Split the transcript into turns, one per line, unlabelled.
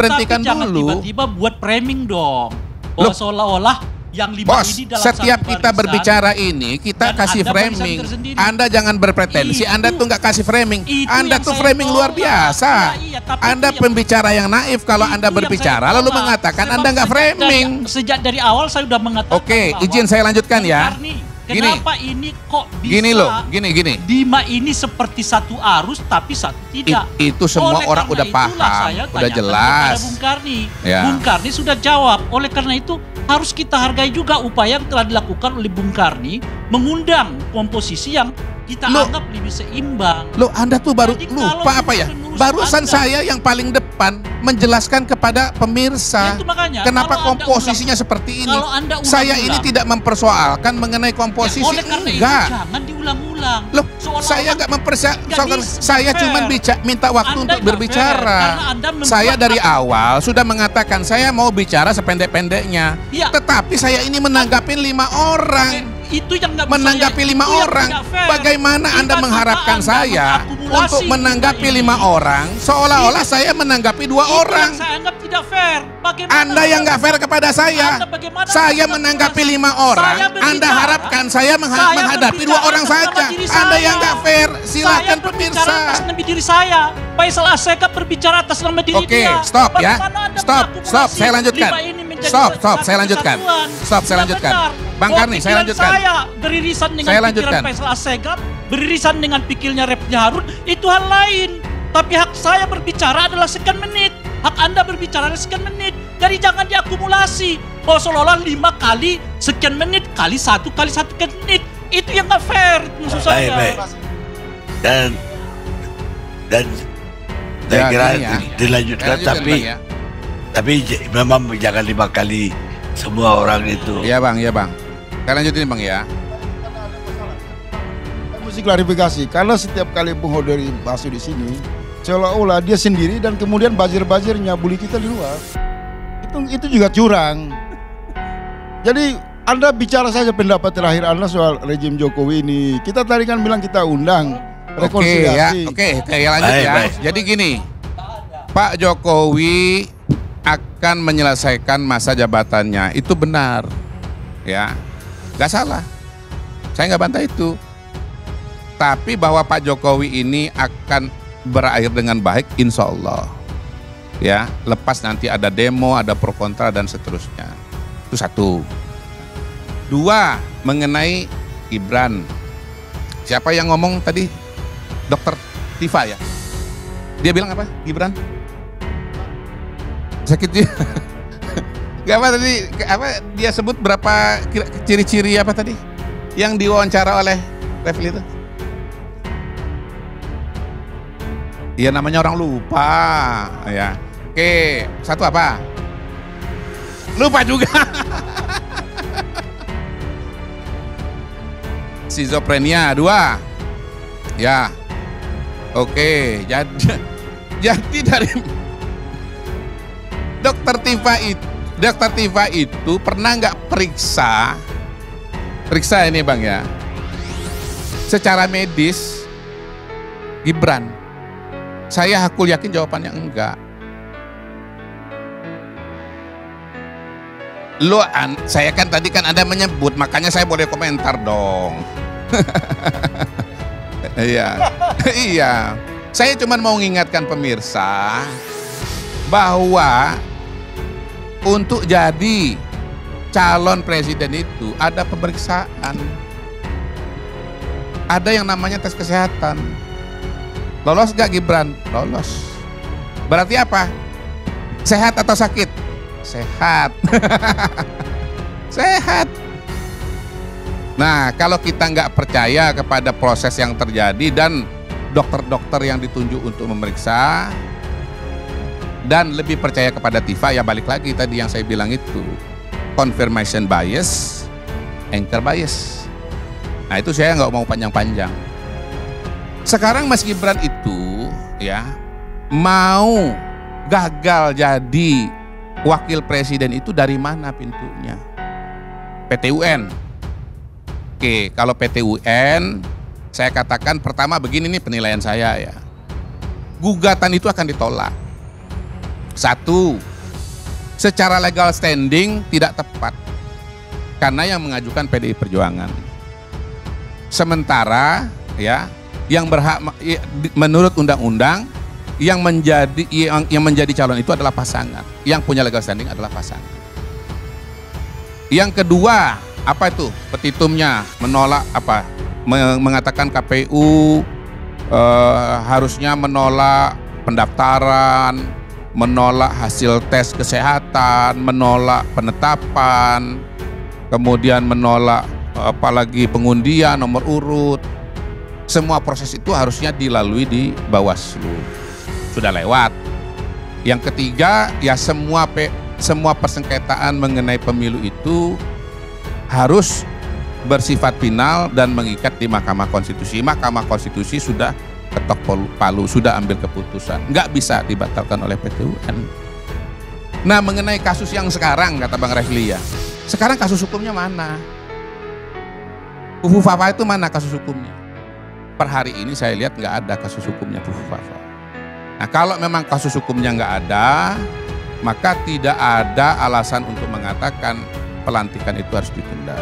diberhentikan dulu.
Tiba-tiba buat framing dong. Bahwa seolah-olah yang 5
Bos,
ini dalam
setiap
satu
kita
barisan,
berbicara ini, kita
dan
kasih
Anda
framing.
barisan tersendiri.
Anda jangan berpretensi, Anda tuh nggak kasih framing. Anda
yang
tuh
saya
framing luar
tolak.
biasa.
Iya, tapi
Anda
itu
pembicara yang naif kalau
itu
Anda
yang
berbicara
saya
lalu
tolak.
mengatakan
Sebab
Anda nggak framing.
Sejak dari awal saya sudah mengatakan.
Oke,
bahwa
izin saya lanjutkan ya.
Kenapa ini kok bisa
Gini loh, gini.
Dima ini seperti satu arus tapi satu tidak.
Itu semua
Oleh
orang
karena
udah
itulah
paham,
saya
udah
tanyakan
jelas.
kepada Bung Karni.
Ya.
Bung Karni sudah jawab. Oleh karena itu harus kita hargai juga upaya yang telah dilakukan oleh Bung Karni mengundang komposisi yang kita anggap lebih seimbang.
Loh, Anda tuh baru
Jadi
lupa apa ya? Barusan saya yang paling depan menjelaskan kepada pemirsa
Ya, itu makanya,
kenapa
kalau Anda
komposisinya seperti ini.
kalau Anda
Saya ini
ulang-ulang.
tidak mempersoalkan mengenai komposisi,
oleh karena
enggak.
itu jangan diulang-ulang.
Loh,
Seolah-olah
saya nggak mempersoalkan,
bisa,
saya
fair.
cuma minta waktu
Anda
untuk
nggak
berbicara.
fair, karena Anda membuat
Saya dari awal sudah mengatakan saya mau bicara sependek-pendeknya.
Ya.
Tetapi saya ini menanggapi 5 orang.
Itu yang nggak bisa
Menanggapi 5 orang. Bagaimana Anda mengharapkan saya untuk menanggapi 5 orang seolah-olah saya menanggapi 2 orang?
Yang saya anggap tidak fair. Bagaimana
Anda yang nggak fair kepada saya.
Anda bagaimana
Saya
menanggapi
menanggapi
saya?
5 orang.
Saya berbicara.
Anda harapkan saya menghadapi 2 orang
berbicara
saja.
atas nama diri
Anda
saya.
yang nggak fair. Silakan
Saya berbicara
pemirsa.
atas nama diri saya. Faisal Asegaf berbicara atas nama diri
Oke,
dia.
stop ya.
Bagaimana Anda
Stop,
mengakumulasi
saya lanjutkan.
5 ini menjadi
Stop,
satu
saya lanjutkan.
kesatuan?
Stop, saya
Tidak
lanjutkan.
benar.
Bang
Bahwa
Karni, saya
pikiran
lanjutkan.
Saya beririsan dengan
Saya
pikiran
lanjutkan.
Faisal Asegaf, beririsan dengan pikirnya Refli Harun, itu hal lain. Tapi hak saya berbicara adalah sekian menit. Hak Anda berbicara adalah sekian menit. Jadi jangan diakumulasi. Bahwa seolah-olah 5 kali sekian menit kali 1 menit. Itu yang gak fair maksud saya.
Baik. Dan saya kira dilanjutkan, tapi memang jangan 5 kali semua orang itu.
Iya bang. Saya lanjutin bang ya.
Mesti klarifikasi karena setiap kali Bung Hodori masuk di sini seolah-olah dia sendiri dan kemudian bazir-bazirnya bully kita di luar. Itu juga curang. Jadi Anda bicara saja pendapat terakhir Anda soal rejim Jokowi ini. Kita tadi kan bilang kita undang rekonsiliasi.
Oke, lanjut ya.
Baik.
Jadi gini, Pak Jokowi akan menyelesaikan masa jabatannya. Itu benar, ya, nggak salah. Saya nggak bantah itu. Tapi bahwa Pak Jokowi ini akan berakhir dengan baik, insya Allah. Ya, lepas nanti ada demo, ada pro kontra dan seterusnya. Itu 1. 2, mengenai Gibran. Siapa yang ngomong tadi? Dokter Tifa ya? Dia bilang apa? Gibran? Sakit dia. Gak apa tadi? Apa dia sebut berapa ciri-ciri apa tadi? Yang diwawancara oleh Refli itu? Iya namanya orang lupa ya. Oke, 1 apa? Lupa juga. Schizophrenia. 2. Ya. Oke, jadi dari Dokter Tifa itu pernah nggak periksa ini bang ya, secara medis Gibran? Saya hakul yakin jawabannya enggak. Saya kan tadi kan Anda menyebut, makanya saya boleh komentar dong. Iya. Saya cuma mau mengingatkan pemirsa bahwa untuk jadi calon presiden itu ada pemeriksaan. Ada yang namanya tes kesehatan. Lolos gak Gibran? Lolos. Berarti apa? Sehat atau sakit? Sehat. Sehat. Nah, kalau kita nggak percaya kepada proses yang terjadi dan dokter-dokter yang ditunjuk untuk memeriksa dan lebih percaya kepada Tifa, ya balik lagi tadi yang saya bilang itu, confirmation bias, anchor bias. Nah itu saya nggak mau panjang-panjang. Sekarang Mas Gibran itu ya mau gagal jadi wakil presiden itu dari mana pintunya? PT UN. Oke, kalau PT UN saya katakan pertama begini nih penilaian saya ya. Gugatan itu akan ditolak. Satu, secara legal standing tidak tepat karena yang mengajukan PDI Perjuangan. Sementara ya yang berhak menurut undang-undang yang menjadi calon itu adalah pasangan. Yang punya legal standing adalah pasangan. Yang kedua, apa itu? Petitumnya menolak apa? Mengatakan KPU harusnya menolak pendaftaran, menolak hasil tes kesehatan, menolak penetapan, kemudian menolak apalagi pengundian nomor urut. Semua proses itu harusnya dilalui di Bawaslu. Sudah lewat. Yang ketiga, ya semua persengketaan mengenai pemilu itu harus bersifat final dan mengikat di Mahkamah Konstitusi. Mahkamah Konstitusi sudah ketok palu, sudah ambil keputusan. Nggak bisa dibatalkan oleh PT UN. Nah, mengenai kasus yang sekarang, kata Bang Refli ya, sekarang kasus hukumnya mana? Fufu Fafa itu mana kasus hukumnya? Per hari ini saya lihat nggak ada kasus hukumnya Fufu Fafa. Nah, kalau memang kasus hukumnya nggak ada, maka tidak ada alasan untuk mengatakan pelantikan itu harus ditunda.